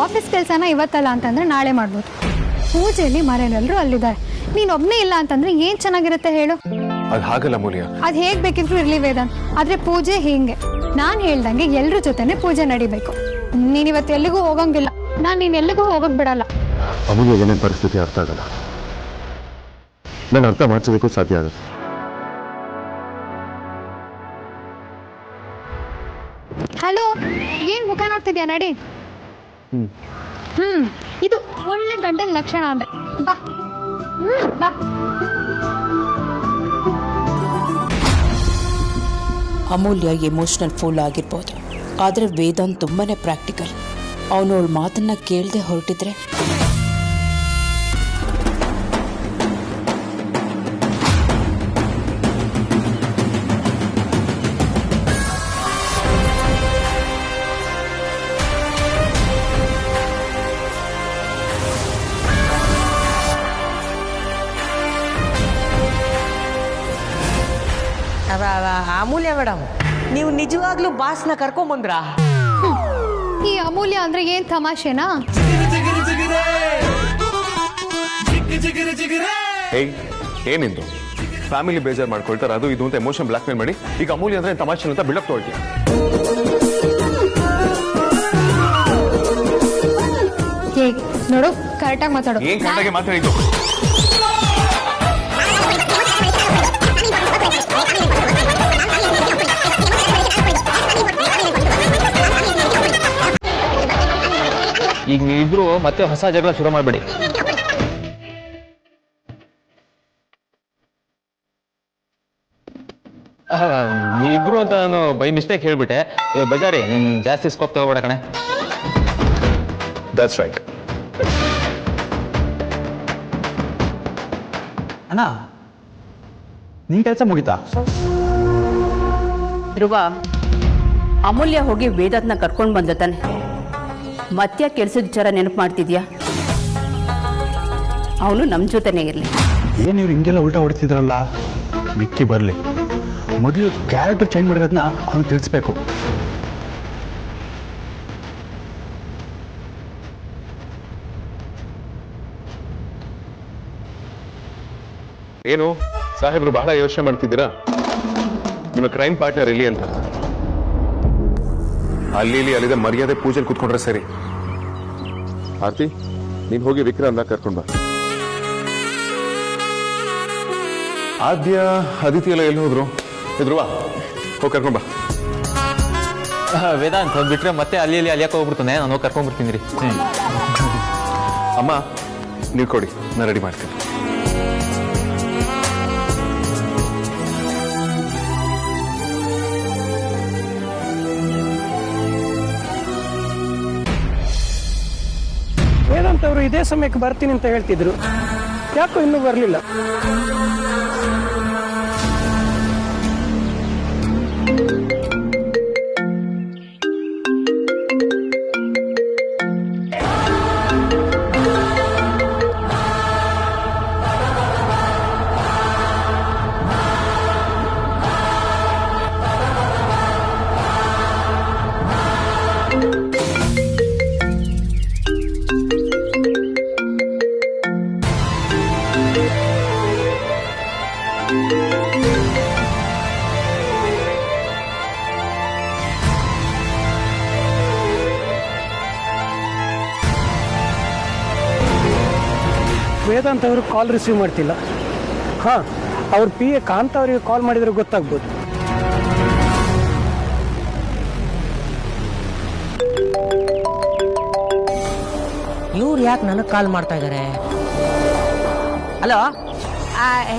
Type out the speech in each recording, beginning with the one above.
Office ಕೆಲಸನ ಇವತ್ತಲ್ಲ ಅಂತಂದರೆ ನಾಳೆ ಮಾಡ್ಬೋದು. ಪೂಜೆಯಲ್ಲಿ ಮನೆಯಲ್ಲರೂ ಅಲ್ಲಿದ್ದಾರೆ, ನೀನೊಬ್ಬನೇ ಇಲ್ಲ ಅಂತಂದರೆ ಏನು ಚೆನ್ನಾಗಿರುತ್ತೆ ಹೇಳು? ಅದು ಹಾಗಲ್ಲ ಮೂಲ್ಯ. ಅದು ಹೇಗೆ ಬೇಕಿದ್ರು ಇರಲಿ ವೇದಾಂತ್, ಆದರೆ ಪೂಜೆ ಹೀಗೆ ನಾನು ಹೇಳ್ದಂಗೆ ಎಲ್ಲರ ಜೊತೆನೆ ಪೂಜೆ ನಡಿಬೇಕು. ನೀನಿವತ್ತು ಎಲ್ಲಿಗೂ ಹೋಗಂಗಿಲ್ಲ, ನಾನು ನೀನು ಎಲ್ಲಿಗೂ ಹೋಗಕ್ಕೆ ಬಿಡಲ್ಲ. ಅಮೂಲ್ಯ ಏನೇನು ಪರಿಸ್ಥಿತಿ ಅರ್ಥ ಆಗಲ್ಲ, ನಾನು ಅರ್ಥ ಮಾಡಿಸೋದಕ್ಕೂ ಸಾಧ್ಯ ಆಗುತ್ತೆ. ಹಲೋ, ಏನು ಮುಖ ನೋಡ್ತಿದ್ಯಾ? ನಡಿ. ಇದು ಒಳ್ಳೆ ಗಂಡನ ಲಕ್ಷಣ ಅಂದ್ರೆ. ಬಾ ಬಾ. ಅಮೂಲ್ಯ ಎಮೋಷ್ನಲ್ ಫುಲ್ ಆಗಿರ್ಬೋದು, ಆದರೆ ವೇದಾಂತ್ ತುಂಬಾನೇ ಪ್ರಾಕ್ಟಿಕಲ್. ಅವನು ಅವಳ ಮಾತನ್ನ ಕೇಳದೆ ಹೊರಟಿದ್ರೆ ಅಮೂಲ್ಯ ಮೇಡಮ್, ನೀವು ನಿಜವಾಗ್ಲೂ ಬಾಸ್ನ ಕರ್ಕೊಂಬಂದ್ರ? ಈ ಅಮೂಲ್ಯ ಅಂದ್ರೆ ಏನ್ ತಮಾಷೆನಾ? ಏನಿಂದು ಫ್ಯಾಮಿಲಿ ಬೇಜಾರು ಮಾಡ್ಕೊಳ್ತಾರೆ, ಅದು ಇದು ಅಂತ ಎಮೋಷನ್ ಬ್ಲಾಕ್ ಮೇಲ್ ಮಾಡಿ ಈಗ ಅಮೂಲ್ಯ ಅಂದ್ರೆ ತಮಾಷೆ ಅಂತ ಬಿಡಕ್ ತೊಗೊಳ್ತೀಯ. ನೋಡು, ಕರೆಕ್ಟಾಗಿ ಮಾತಾಡು. ಏನ್ ಕರೆಕ್ಟಾಗಿ ಮಾತಾಡಿದ್ದು? ಈಗ ನೀವಿಬ್ರು ಮತ್ತೆ ಹೊಸ ಜಗಳ ಶುರು ಮಾಡಬೇಡಿ. ನೀವಿಬ್ರು ಅಂತ ನಾನು ಬೈ ಮಿಸ್ಟೇಕ್ ಹೇಳ್ಬಿಟ್ಟೆ. ಬಜಾರಿ ಜಾಸ್ತಿ ಸ್ಕೋಪ್ ತಗೋಬೇಡ ಕಣೆ. That's right. ಅಣ್ಣ, ನಿನ್ ಕೆಲಸ ಮುಗಿತಾ? ಧ್ರುವ, ಅಮೂಲ್ಯ ಹೋಗಿ ವೇದಾಂತ್ನ ಕರ್ಕೊಂಡು ಬಂದ ತಾನೆ, ಮತ್ತೆ ಕೆಲಸದ ವಿಚಾರ ನೆನಪು ಮಾಡ್ತಿದ್ಯಾ? ಅವನು ನಮ್ಮ ಜೊತೆನೇ ಇರಲಿ. ಏನು ಇವ್ರು ಹಿಂಗೆಲ್ಲ ಉಲ್ಟಾ ಹೊಡ್ತಿದ್ರಲ್ಲ? ಮಿಕ್ಕಿ ಬರಲಿ, ಮೊದಲು ಕ್ಯಾರೆಕ್ಟರ್ ಚೇಂಜ್ ಮಾಡಿರೋದನ್ನ ಅವನು ತಿಳಿಸ್ಬೇಕು. ಏನು ಸಾಹೇಬ್ರು ಬಹಳ ಯೋಚನೆ ಮಾಡ್ತಿದ್ದೀರಾ? ನಿಮ್ಮ ಕ್ರೈಮ್ ಪಾರ್ಟ್ನರ್ ಇಲ್ಲಿ ಅಂತ. ಅಲ್ಲಿ ಅಲ್ಲಿದೆ ಮರ್ಯಾದೆ ಪೂಜೆಲಿ ಕೂತ್ಕೊಂಡ್ರೆ ಸರಿ. ಆರ್ತಿ, ನೀನ್ ಹೋಗಿ ವಿಕ್ರಾಂತ ಕರ್ಕೊಂಡ್ ಬಾ. ಆದ್ಯ ಅದಿತಿ ಎಲ್ಲ ಎಲ್ಲಿ ಹೋದ್ರು? ಧ್ರುವ, ಹೋಗಿ ಕರ್ಕೊಂಡ್ ಬಾ. ವೇದಾಂತ್ ಬಿಟ್ರೆ ಮತ್ತೆ ಅಲ್ಲಿ ಅಲಿಯಕ್ಕೆ ಹೋಗ್ಬಿಡ್ತಾನೆ, ನಾನು ಹೋಗಿ ಕರ್ಕೊಂಡ್ಬಿಡ್ತೀನಿ ರೀ. ಅಮ್ಮ, ನೀವು ಕೊಡಿ, ನಾನು ರೆಡಿ ಮಾಡ್ತೀನಿ. ವೇದಾಂತ್ ಅವರು ಇದೇ ಸಮಯಕ್ಕೆ ಬರ್ತೀನಿ ಅಂತ ಹೇಳ್ತಿದ್ರು, ಯಾಕೋ ಇನ್ನೂ ಬರಲಿಲ್ಲ? ವೇದಾಂತ್ ಅವರು ಕಾಲ್ ರಿಸೀವ್ ಮಾಡ್ತಿಲ್ಲ. ಹಾಂ, ಅವ್ರ PA ಕಾಂತ ಅವರಿಗೆ ಕಾಲ್ ಮಾಡಿದರೆ ಗೊತ್ತಾಗ್ಬೋದು. ಇವ್ರು ಯಾಕೆ ನನಗೆ ಕಾಲ್ ಮಾಡ್ತಾ ಇದ್ದಾರೆ? ಹಲೋ,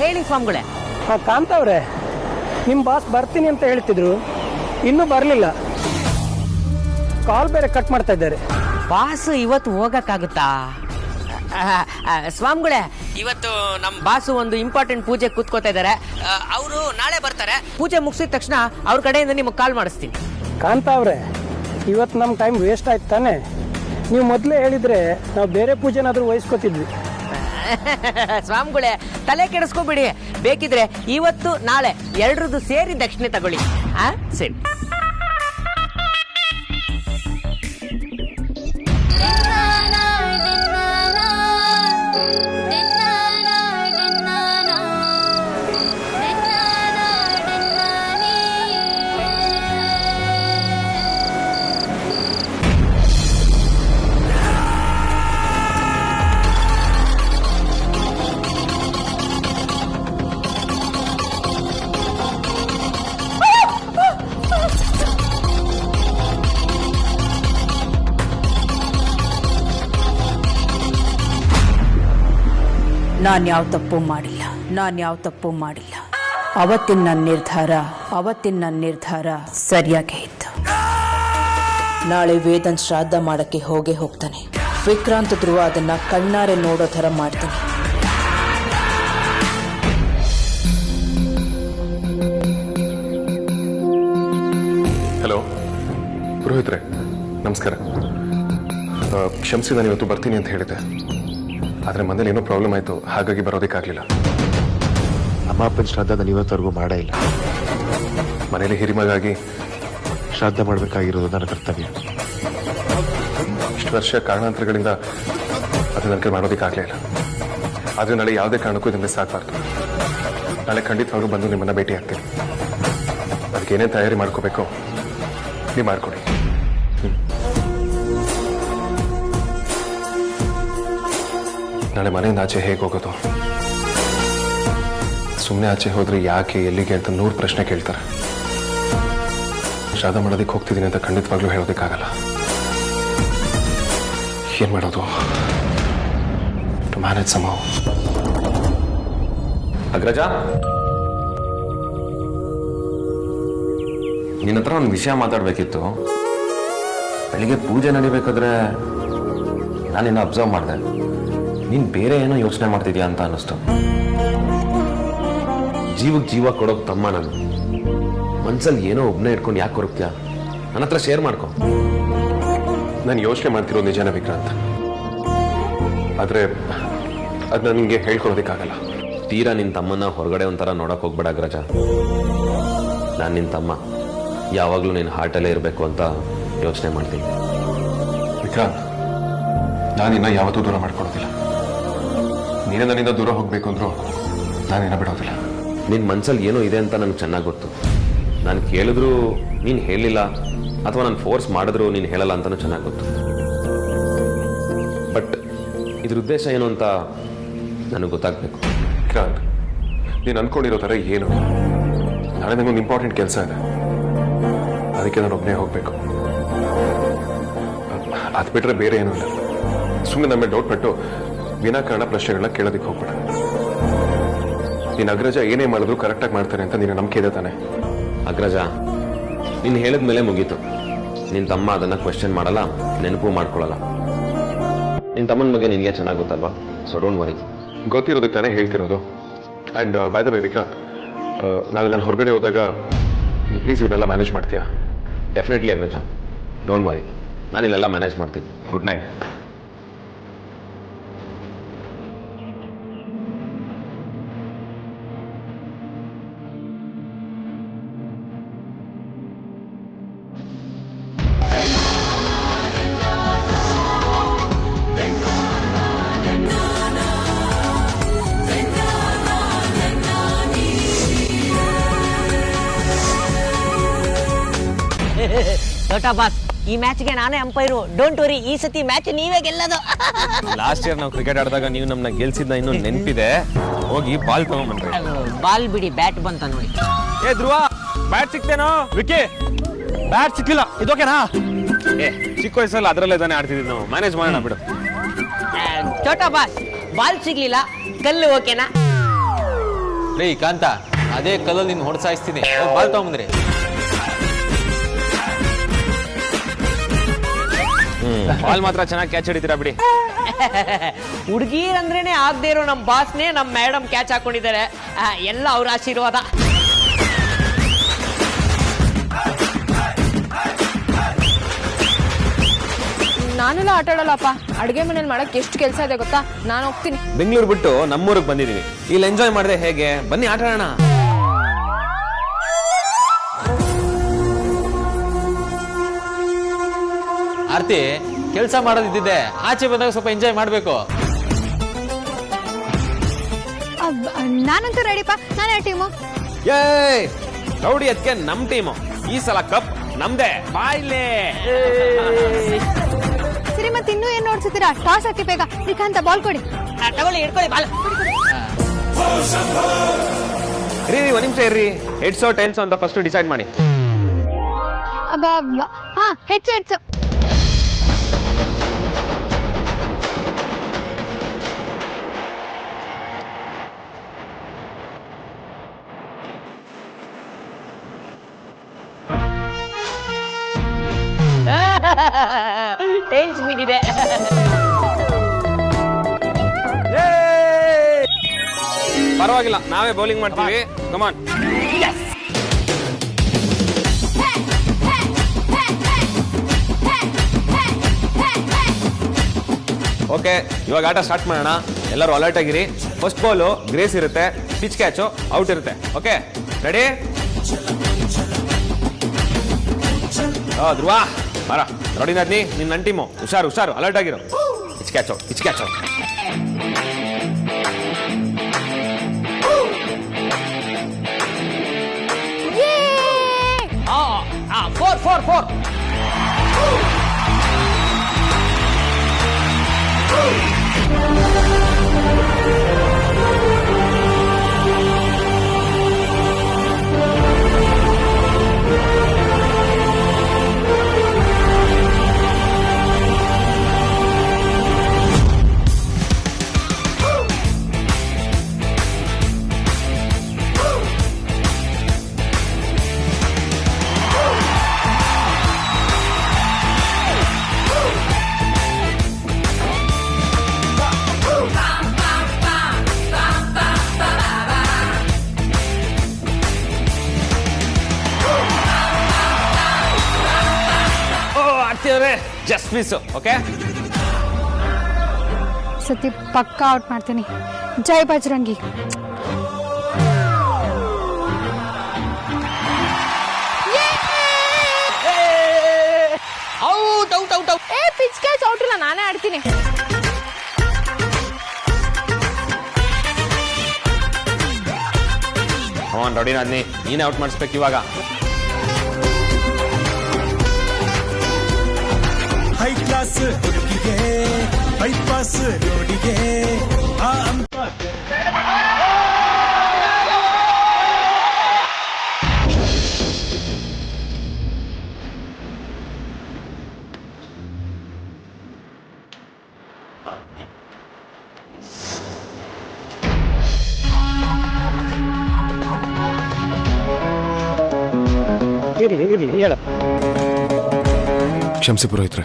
ಹೇಳಿ ಸ್ವಾಮಿಗಳೇ. ಹಾಂ, ಕಾಂತ ಅವರೇ, ನಿಮ್ಮ ಬಾಸ್ ಬರ್ತೀನಿ ಅಂತ ಹೇಳ್ತಿದ್ರು, ಇನ್ನೂ ಬರಲಿಲ್ಲ. ಕಾಲ್ ಬೇರೆ ಕಟ್ ಮಾಡ್ತಾ ಇದ್ದಾರೆ. ಬಾಸ್ ಇವತ್ತು ಹೋಗಕ್ಕಾಗುತ್ತಾ? ಸ್ವಾಮಿಗಳೇ, ಇವತ್ತು ನಮ್ಮ ಬಾಸು ಒಂದು ಇಂಪಾರ್ಟೆಂಟ್ ಪೂಜೆ ಕೂತ್ಕೋತಾ ಇದ್ದಾರೆ. ಅವರು ನಾಳೆ ಬರ್ತಾರೆ. ಪೂಜೆ ಮುಗಿಸಿದ ತಕ್ಷಣ ಅವ್ರ ಕಡೆಯಿಂದ ನಿಮಗೆ ಕಾಲ್ ಮಾಡಿಸ್ತೀನಿ. ಕಾಂತ ಅವರೇ, ಇವತ್ತು ನಮ್ಮ ಟೈಮ್ ವೇಸ್ಟ್ ಆಯ್ತು ತಾನೆ? ನೀವು ಮೊದಲೇ ಹೇಳಿದರೆ ನಾವು ಬೇರೆ ಪೂಜೆನಾದರೂ ವಹಿಸ್ಕೋತಿದ್ವಿ. ಸ್ವಾಮಿಗಳೇ, ತಲೆ ಕೆಡಿಸ್ಕೋಬಿಡಿ. ಬೇಕಿದ್ರೆ ಇವತ್ತು ನಾಳೆ ಎರಡರದ್ದು ಸೇರಿ ದಕ್ಷಿಣೆ ತಗೊಳ್ಳಿ. ಸರಿ. ನಾನು ಯಾವ ತಪ್ಪು ಮಾಡಿಲ್ಲ ಅವತ್ತಿನ ನನ್ನ ನಿರ್ಧಾರ ಸರಿಯಾಗೇ ಇತ್ತು. ನಾಳೆ ವೇದನ್ ಶ್ರಾದ್ದ ಮಾಡಕ್ಕೆ ಹೋಗ್ತಾನೆ. ವಿಕ್ರಾಂತ್ ಧ್ರುವ ಅದನ್ನ ಕಣ್ಣಾರೆ ನೋಡೋ ಥರ ಮಾಡ್ತೀನಿ. ಹಲೋ ಪುರೋಹಿತ್ರೆ, ನಮಸ್ಕಾರ. ಕ್ಷಮಿಸಿ, ನಾನು ಇವತ್ತು ಬರ್ತೀನಿ ಅಂತ ಹೇಳಿದ್ದೆ, ಆದರೆ ಮನೇಲಿ ಏನೋ ಪ್ರಾಬ್ಲಮ್ ಆಯಿತು, ಹಾಗಾಗಿ ಬರೋದಕ್ಕಾಗಲಿಲ್ಲ. ಅಮ್ಮ ಅಪ್ಪನ ಶ್ರಾದ್ದ ನಾನು ಇವತ್ತವರೆಗೂ ಮಾಡೇ ಇಲ್ಲ. ಮನೇಲಿ ಹಿರಿಮಗಾಗಿ ಶ್ರಾದ್ದ ಮಾಡಬೇಕಾಗಿರೋದು ನನ್ನ ಕರ್ತವ್ಯ. ಇಷ್ಟು ವರ್ಷ ಕಾರಣಾಂತರಗಳಿಂದ ಅದು ನನಗೆ ಮಾಡೋದಕ್ಕಾಗಲೇ ಇಲ್ಲ. ಆದರೆ ನಾಳೆ ಯಾವುದೇ ಕಾರಣಕ್ಕೂ ಇದನ್ನು ಮಿಸ್ ಆಗಬಾರ್ದು. ನಾಳೆ ಖಂಡಿತವಾಗ್ಲೂ ಬಂದು ನಿಮ್ಮನ್ನು ಭೇಟಿ ಆಗ್ತೀನಿ. ಅದಕ್ಕೆ ಏನೇನು ತಯಾರಿ ಮಾಡ್ಕೋಬೇಕು ನೀವು ಮಾಡ್ಕೊಡಿ. ನಾಳೆ ಮನೆಯಿಂದ ಆಚೆ ಹೇಗೆ ಹೋಗೋದು? ಸುಮ್ಮನೆ ಆಚೆ ಹೋದ್ರೆ ಯಾಕೆ, ಎಲ್ಲಿಗೆ ಅಂತ 100 ಪ್ರಶ್ನೆ ಕೇಳ್ತಾರೆ. ಶ್ರಾದ್ದ ಮಾಡೋದಕ್ಕೆ ಹೋಗ್ತಿದ್ದೀನಿ ಅಂತ ಖಂಡಿತವಾಗ್ಲೂ ಹೇಳೋದಕ್ಕಾಗಲ್ಲ. ಏನ್ ಮಾಡೋದು? To manage ಸಮಹೌ. ಅಗ್ರಜ, ನಿನ್ನ ಹತ್ರ ಒಂದು ವಿಷಯ ಮಾತಾಡಬೇಕಿತ್ತು. ಬೆಳಿಗ್ಗೆ ಪೂಜೆ ನಡಿಬೇಕಾದ್ರೆ ನಾನಿನ್ನ ಅಬ್ಸರ್ವ್ ಮಾಡಿದೆ, ನೀನು ಬೇರೆ ಏನೋ ಯೋಚನೆ ಮಾಡ್ತಿದ್ಯಾ ಅಂತ ಅನ್ನಿಸ್ತು. ಜೀವಕ್ಕೆ ಜೀವ ಕೊಡೋಕೆ ತಮ್ಮ ನಾನು. ಮನ್ಸಲ್ಲಿ ಏನೋ ಒಬ್ಬನೇ ಇಟ್ಕೊಂಡು ಯಾಕೆ ಕೊರಗ್ತೀಯಾ? ನನ್ನ ಹತ್ರ ಶೇರ್ ಮಾಡ್ಕೊ. ನಾನು ಯೋಚನೆ ಮಾಡ್ತಿರೋ ನಿಜಾನ ವಿಕ್ರಾಂತ್, ಆದರೆ ಅದು ನನಗೆ ಹೇಳ್ಕೊಳೋದಕ್ಕಾಗಲ್ಲ. ತೀರಾ ನಿನ್ನ ತಮ್ಮನ್ನ ಹೊರಗಡೆ ಒಂಥರ ನೋಡೋಕೆ ಹೋಗ್ಬೇಡ ಅಗ್ರಜ. ನಾನು ನಿನ್ನ ತಮ್ಮ, ಯಾವಾಗಲೂ ನಿನ್ನ ಹಾರ್ಟಲ್ಲೇ ಇರಬೇಕು ಅಂತ ಯೋಚನೆ ಮಾಡ್ತೀನಿ. ವಿಕ್ರಾಂತ್, ನಾನಿನ್ನ ಯಾವತ್ತೂ ದೂರ ಮಾಡ್ಕೊಳೋದಿಲ್ಲ. ನೀನೇ ನನ್ನಿಂದ ದೂರ ಹೋಗಬೇಕು ಅಂದ್ರೂ ನಾನಿನ್ನ ಬಿಡೋದಿಲ್ಲ. ನಿನ್ನ ಮನಸ್ಸಲ್ಲಿ ಏನೋ ಇದೆ ಅಂತ ನನಗೆ ಚೆನ್ನಾಗಿ ಗೊತ್ತು. ನಾನು ಕೇಳಿದ್ರು ನೀನು ಹೇಳಿಲ್ಲ, ಅಥವಾ ನಾನು ಫೋರ್ಸ್ ಮಾಡಿದ್ರು ನೀನು ಹೇಳಲ್ಲ ಅಂತಲೂ ಚೆನ್ನಾಗಿ ಗೊತ್ತು. ಬಟ್ ಇದ್ರ ಉದ್ದೇಶ ಏನು ಅಂತ ನನಗೆ ಗೊತ್ತಾಗಬೇಕು. ವಿಕ್ರಾಂತ್, ನೀನು ಅಂದ್ಕೊಂಡಿರೋ ಥರ ಏನು? ನಾಳೆ ನನಗೊಂದು ಇಂಪಾರ್ಟೆಂಟ್ ಕೆಲಸ ಇದೆ, ಅದಕ್ಕೆ ನಾನು ಒಬ್ಬನೇ ಹೋಗಬೇಕು. ಅದು ಬಿಟ್ಟರೆ ಬೇರೆ ಏನೂ ಇಲ್ಲ. ಸುಮ್ಮನೆ ನಮ್ಮ ಡೌಟ್ ಪಟ್ಟು ವಿನಾಕಾರಣ ಪ್ರಶ್ನೆಗಳನ್ನ ಕೇಳೋದಕ್ಕೆ ಹೋಗ್ಬೇಡ. ನೀನು ಅಗ್ರಜ ಏನೇ ಮಾಡಿದ್ರು ಕರೆಕ್ಟಾಗಿ ಮಾಡ್ತಾರೆ ಅಂತ ನೀನು ನಂಬಿಕೆ ಇದೆ ತಾನೆ? ಅಗ್ರಜ, ನೀನು ಹೇಳಿದ ಮೇಲೆ ಮುಗೀತು. ನಿನ್ನ ತಮ್ಮ ಅದನ್ನು ಕ್ವೆಶ್ಚನ್ ಮಾಡಲ್ಲ, ನೆನಪು ಮಾಡ್ಕೊಳ್ಳಲ್ಲ. ನಿನ್ನ ತಮ್ಮನ ಬಗ್ಗೆ ನಿನಗೆ ಚೆನ್ನಾಗಿ ಗೊತ್ತಲ್ವಾ? So don't worry. ಗೊತ್ತಿರೋದಕ್ಕೆ ತಾನೇ ಹೇಳ್ತಿರೋದು. And by the way Vikrant, ನಾಳೆ ನಾನು ಹೊರಗಡೆ ಹೋದಾಗ ಪ್ಲೀಸ್ ಇವನ್ನೆಲ್ಲ ಮ್ಯಾನೇಜ್ ಮಾಡ್ತೀಯಾ? ಡೆಫಿನೆಟ್ಲಿ ಅಗ್ರಜ, ಡೋಂಟ್ ವರಿ, ನಾನು ಇಲ್ಲೆಲ್ಲ ಮ್ಯಾನೇಜ್ ಮಾಡ್ತೀನಿ. Good night. ದೊಡ್ಡ ಬಾಸ್, ಈ ಮ್ಯಾಚ್ಗೆ ನಾನೇ ಅಂಪೈರು. ಡೋಂಟ್ ವರಿ, ಈ ಸತಿ ಮ್ಯಾಚ್ ನೀವೇ ಗೆಲ್ಲೋದು. ಲಾಸ್ಟ್ ಇಯರ್ ನಾವು ಕ್ರಿಕೆಟ್ ಆಡಿದಾಗ ನೀವು ನಮ್ಮನ್ನ ಗೆಲ್ಸಿದ್ನ ಇನ್ನೂ ನೆನಪಿದೆ. ಹೋಗಿ ಬಾಲ್ ತಗೊಂಡ್ಬನ್ರಿ. ಬಾಲ್ ಬಿಡಿ, ಬ್ಯಾಟ್ ಬಂತ ನೋಡಿ. ಏ ಧ್ರುವ, ಬ್ಯಾಟ್ ಸಿಕ್ತೇನೋ? ವಿಕಿ, ಬ್ಯಾಟ್ ಸಿಕ್ಕಿಲ್ಲ. ಇದೋಕೆನಾ? ಏ, ಚಿಕ್ಕ ವಯಸ್ಸಲ್ಲಿ ಅದರಲ್ಲೇ ತಾನೇ ಆಡ್ತಿದ್ವಿ ನಾವು. ಮ್ಯಾನೇಜ್ ಮಾಡೋಣ ಬಿಡು. ಛೋಟಾ ಬಾಸ್, ಬಾಲ್ ಸಿಗ್ಲಿಲ್ಲ, ಕಲ್ಲು ಓಕೆನಾ? ರೇ ಕಾಂತ, ಅದೇ ಕಲ್ಲಲ್ಲಿ ನಿನ್ನ ಹೊಡ್ಸಾಯಿಸ್ತೀನಿ. ಬಾಲ್ ತಗೊಂಬಂದ್ರಿ. ಬಾಲ್ ಮಾತ್ರ ಚೆನ್ನಾಗಿ ಕ್ಯಾಚ್ ಹಿಡಿತೀರಾ ಬಿಡಿ. ಹುಡುಗೀರಂದ್ರೇನೆ ಆಗದೆ ಇರೋ ನಮ್ಮ ಬಾಸ್ನೇ ನಮ್ಮ ಮೇಡಮ್ ಕ್ಯಾಚ್ ಹಾಕೊಂಡಿದ್ದಾರೆ. ಎಲ್ಲ ಅವ್ರ ಆಶೀರ್ವಾದ. ನಾನೆಲ್ಲ ಆಟ ಆಡಲ್ಲಪ್ಪ. ಅಡುಗೆ ಮನೇಲಿ ಮಾಡಕ್ಕೆ ಎಷ್ಟು ಕೆಲಸ ಇದೆ ಗೊತ್ತಾ? ನಾನು ಹೋಗ್ತೀನಿ. ಬೆಂಗಳೂರು ಬಿಟ್ಟು ನಮ್ಮೂರಿಗೆ ಬಂದಿದೀವಿ. ಇಲ್ಲಿ ಎಂಜಾಯ್ ಮಾಡಿದ್ರೆ ಹೇಗೆ? ಬನ್ನಿ ಆಟ ಆಡೋಣ. ಆರ್ತಿ, ಕೆಲಸ ಮಾಡೋದಿದ್ದಿದ್ದೆ, ಆಚೆ ಬಂದಾಗ ಸ್ವಲ್ಪ ಎಂಜಾಯ್ ಮಾಡಬೇಕು. ನಾನಂತೂ ರೆಡಿಪ್ಪ. ನಾನೇ ಟೀಮು. ಏಯ್, ರೌಡಿ ಅದಕ್ಕೆ ನಮ್ ಟೀಮು. ಈ ಸಲ ಕಪ್ ನಮ್ದೇ. ಬಾಯ್ಲೆ ಸರಿ, ಮತ್ತೆ ಇನ್ನೂ ಏನ್ ನೋಡ್ಸಿದ್ದೀರಾ? ಟಾಸ್ ಹಾಕಿ ಬೇಗ. ಶ್ರೀಕಾಂತ, ಬಾಲ್ ಕೊಡಿ. ತಗೊಳ್ಳಿ, ಇಟ್ಕೊಳ್ಳಿ ಬಾಲ್. ರೀ, ಒಂದ್ ನಿಮಿಷ ಇರ್ರಿ. ಹೆಡ್ಸೋ ಟೈಲ್ಸೋ ಅಂತ ಫಸ್ಟ್ ಡಿಸೈಡ್ ಮಾಡಿ. ಹಾ, ಹೆಚ್ಚು. ಟೆನ್ಷನ್ ಇದೆ. ಪರವಾಗಿಲ್ಲ, ನಾವೇ ಬೌಲಿಂಗ್ ಮಾಡ್ತೀವಿ. ಕಮಾನ್. ಓಕೆ, ಇವಾಗ ಆಟ ಸ್ಟಾರ್ಟ್ ಮಾಡೋಣ. ಎಲ್ಲರೂ ಅಲರ್ಟ್ ಆಗಿರಿ. ಫಸ್ಟ್ ಬಾಲು ಗ್ರೇಸ್ ಇರುತ್ತೆ, ಪಿಚ್ ಕ್ಯಾಚು ಔಟ್ ಇರುತ್ತೆ. Okay, ready? ಧ್ರುವ ಬರ. ರೆಡಿ ನಾದ್ನಿ, ನಿನ್ನ ನನ್ನ ಟೀಮು. ಹುಷಾರು ಹುಷಾರು, ಅಲರ್ಟ್ ಆಗಿರೋ. Pitch catch, pitch catch. Four four four. Just miss. Okay, ಸತಿ ಪಕ್ಕ ಔಟ್ ಮಾಡ್ತೀನಿ. Jai Bajrangi. Out out out out. Pitch catch out ಇಲ್ಲ, ನಾನೇ ಆಡ್ತೀನಿ. ರೆಡಿ ನಾದ್ನಿ, ನೀನೇ ಔಟ್ ಮಾಡಿಸ್ಬೇಕು ಇವಾಗ. ಹೈ ಕ್ಲಾಸ್ ಹುಡುಗಿಗೆ ಬೈಪಾಸ್ ರೋಡಿಗೆ ಆ ಇರ್ಲಿ ಹೇಳ. ಕ್ಷಮಿಸಿ ಪುರೋಹಿತ್ರೆ,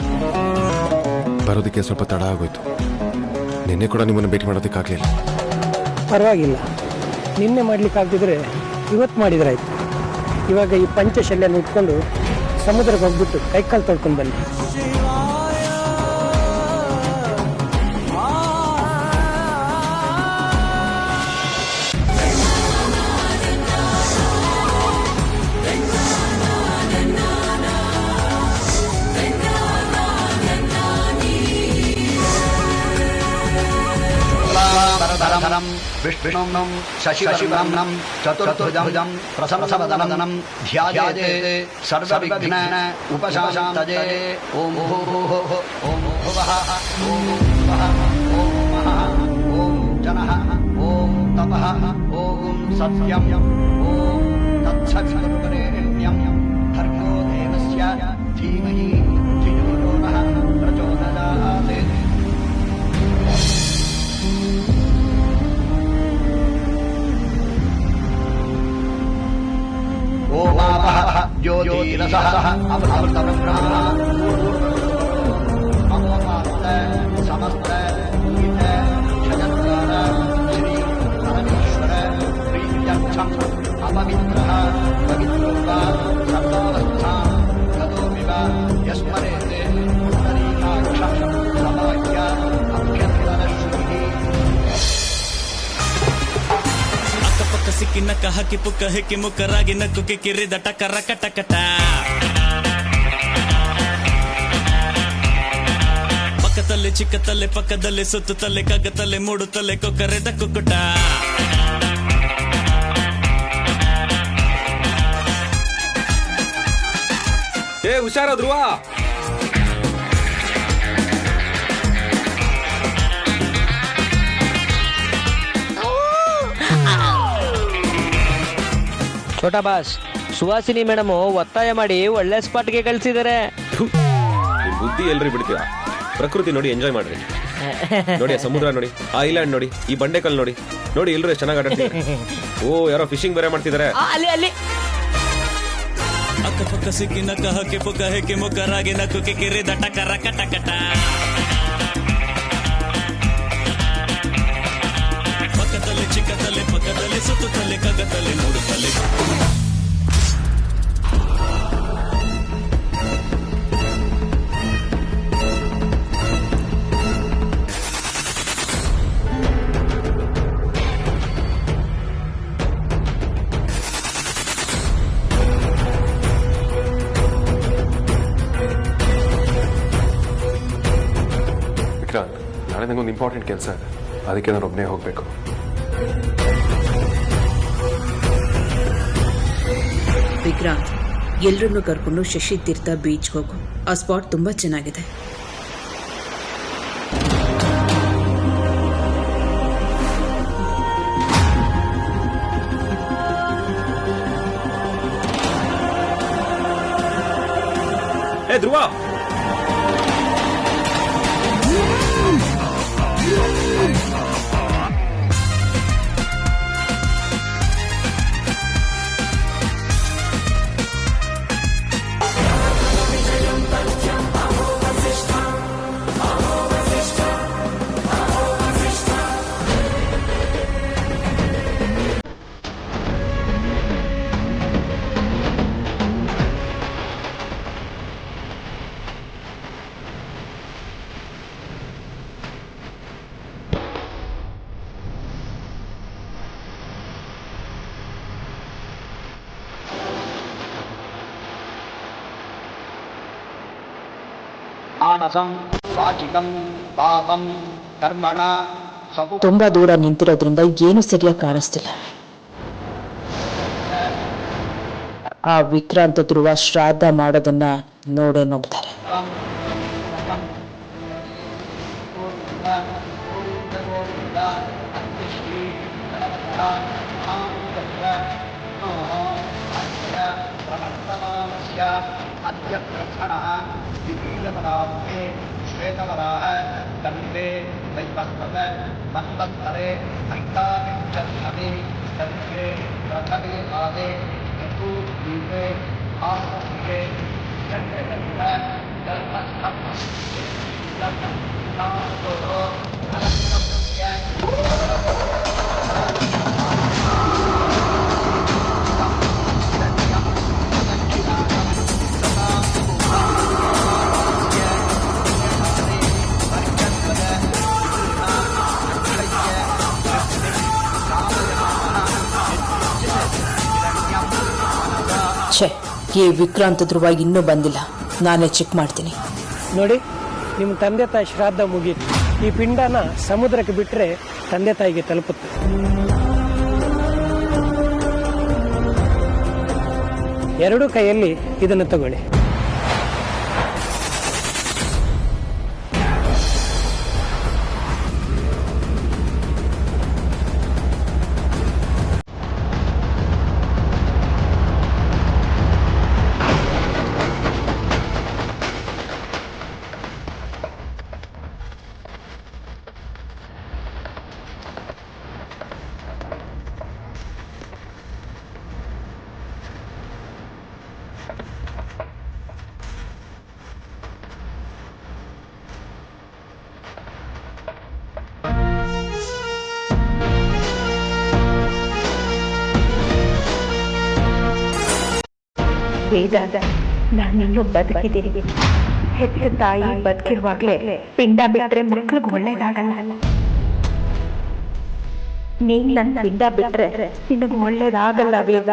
ಬರೋದಕ್ಕೆ ಸ್ವಲ್ಪ ತಡ ಆಗೋಯ್ತು. ನಿನ್ನೆ ಕೂಡ ನಿಮ್ಮನ್ನು ಭೇಟಿ ಮಾಡೋದಕ್ಕಾಗಲಿಲ್ಲ. ಪರವಾಗಿಲ್ಲ, ನಿನ್ನೆ ಮಾಡ್ಲಿಕ್ಕಾಗ್ತಿದ್ರೆ ಇವತ್ತು ಮಾಡಿದ್ರಾಯ್ತು. ಇವಾಗ ಈ ಪಂಚಶಲ್ಯನ ಇಟ್ಕೊಂಡು ಸಮುದ್ರಕ್ಕೆ ಹೋಗ್ಬಿಟ್ಟು ಕೈಕಾಲು ತೊಳ್ಕೊಂಡು ಬನ್ನಿ. विष्णुं शशिवर्णं चतुर्भुजं प्रशंसवदनं ध्यायते सर्वविघ्न उपशान्तये. ॐ भूः ॐ भुवः ॐ स्वः ॐ महः ॐ जनः ॐ तपः ॐ सत्यं ॐ तत्सवितुर्वरेण्यं भर्गो देवस्य धीमहि धियो यो नः प्रचोदयात्. ओमापः ज्योतिरसः अमृतब्रह्मा ममोपात समस्त गीत जगद्वार श्री परमेश्वर प्रीत्यर्थम् अपवित्रः पवित्रोवा सर्वावस्थां गतोऽपि वा यस्मरेते पुण्डरीकाक्षं समाख्य अभ्यन्तरश्रुतिः. ಅಕ್ಕಪಕ್ಕ ಸಿಕ್ಕಿ ನಕ್ಕ ಹಾಕಿ ಪುಕ್ಕ ಹೆಕ್ಕಿ ಮುಕ್ಕರಾಗಿ ನಕ್ಕುಕ್ಕೆ ಕಿರಿದ ಟಕರ ಕಟಕಟ. ಪಕ್ಕದಲ್ಲೇ ಚಿಕ್ಕತಲ್ಲೆ ಪಕ್ಕದಲ್ಲೇ ಸುತ್ತುತ್ತಲೆ ಕಗ್ಗತಲ್ಲೆ ಮೂಡುತ್ತಲೆ ಕೊಕ್ಕರೆದ ಕುಕ್ಕುಟ. ಏ ಹುಷಾರ ಧ್ರುವ. ಛೋಟಾ ಬಾಸ್, ಸುಹಾಸಿನಿ ಮೇಡಮ್ ಒತ್ತಾಯ ಮಾಡಿ ಒಳ್ಳೆ ಸ್ಪಾಟ್ಗೆ ಕಳ್ಸಿದ್ದಾರೆ. ನಿಮ್ ಬುದ್ಧಿ ಎಲ್ರಿ ಬಿಡ್ತೀರಾ? ಪ್ರಕೃತಿ ನೋಡಿ ಎಂಜಾಯ್ ಮಾಡ್ರಿ. ನೋಡಿ, ಸಮುದ್ರ ನೋಡಿ, ಆ ಐಲ್ಯಾಂಡ್ ನೋಡಿ, ಈ ಬಂಡೆಕಲ್ ನೋಡಿ, ನೋಡಿ ಎಲ್ರು ಎಷ್ಟು ಚೆನ್ನಾಗಿ ಆಟಾಡ್ತಿದ್ದಾರೆ. ಓ, ಯಾರೋ ಫಿಶಿಂಗ್ ಬೇರೆ ಮಾಡ್ತಿದ್ದಾರೆ. ಅಲ್ಲಿ ಅಲ್ಲಿ ಅಕ್ಕಪಕ್ಕ ಸಿಕ್ಕಿ ನಕ್ಕ ಹಕ್ಕಿ ಪುಕ್ಕ ಹೆಕ್ಕಿ ಮುಕ್ಕರಾಗಿ ನಕ್ಕುಕ್ಕೆ ಕಿರಿದ ಟಕರ ಕಟಕಟ ಪಕ್ಕದಲ್ಲಿ ಚಿಕ್ಕದಲ್ಲಿ ಪಕ್ಕದಲ್ಲಿ ಸುತ್ತದಲ್ಲಿ ಕಗ್ಗದಲ್ಲಿ ನೋಡುತ್ತಲ್ಲಿ ವಿಕ್ರಾಂತ್, ನಾಳೆ ನಂಗೊಂದು ಇಂಪಾರ್ಟೆಂಟ್ ಕೆಲಸ ಇದೆ, ಅದಕ್ಕೆ ನಾನು ಒಬ್ಬನೇ ಹೋಗಬೇಕು. ವಿಕ್ರಾಂತ್, ಎಲ್ರನ್ನೂ ಕರ್ಕೊಂಡು ಶಶಿ ತೀರ್ಥ ಬೀಚ್ಗೆ ಹೋಗು. ಆ ಸ್ಪಾಟ್ ತುಂಬಾ ಚೆನ್ನಾಗಿದೆ. ಏ ಧ್ರುವ, ಆನಸಂ ವಾಚಿಕಂ ಪಾಪಂ ಕರ್ಮಣ ಸಬು ತುಂಬಾ ದೂರ ನಿಂತಿರೋದ್ರಿಂದ ಏನು ಸರಿಯಾಗಿ ಕಾಣಿಸ್ತಿಲ್ಲ. ಆ ವಿಕ್ರಾಂತ ಧ್ರುವ ಶ್ರಾದ್ದ ಮಾಡೋದನ್ನ ನೋಡೇ ನೋಡ್ತಾರೆ. अद्य प्रक्षणः विपीलपदाब्धे श्वेतवराः दण्डे वैवस्वत मन्वन्तरे अष्टाविंशत्यमे दण्डे प्रथमे पादे चतुर्दीपे आस्तिके दण्डदण्ड ಛೇ, ಈ ವಿಕ್ರಾಂತ ಧ್ರುವ ಇನ್ನೂ ಬಂದಿಲ್ಲ. ನಾನೇ ಚೆಕ್ ಮಾಡ್ತೀನಿ. ನೋಡಿ, ನಿಮ್ಮ ತಂದೆ ತಾಯಿ ಶ್ರಾದ್ದ ಮುಗೀತು. ಈ ಪಿಂಡನ ಸಮುದ್ರಕ್ಕೆ ಬಿಟ್ಟರೆ ತಂದೆ ತಾಯಿಗೆ ತಲುಪುತ್ತೆ. ಎರಡೂ ಕೈಯಲ್ಲಿ ಇದನ್ನು ತಗೊಳ್ಳಿ. ವೇದ, ನಾನಿನ್ನೂ ಬದುಕಿದ್ದೀನಿ. ಹೆತ್ತ ತಾಯಿ ಬದುಕಿರುವಾಗಲೇ ಪಿಂಡ ಬಿಟ್ಟರೆ ಮಕ್ಕಳಿಗೆ ಒಳ್ಳೇದಾಗಲ್ಲ. ನೀನ್ ನನ್ನ ಪಿಂಡ ಬಿಟ್ಟರೆ ನಿನಗೆ ಒಳ್ಳೇದಾಗಲ್ಲ ವೇದ.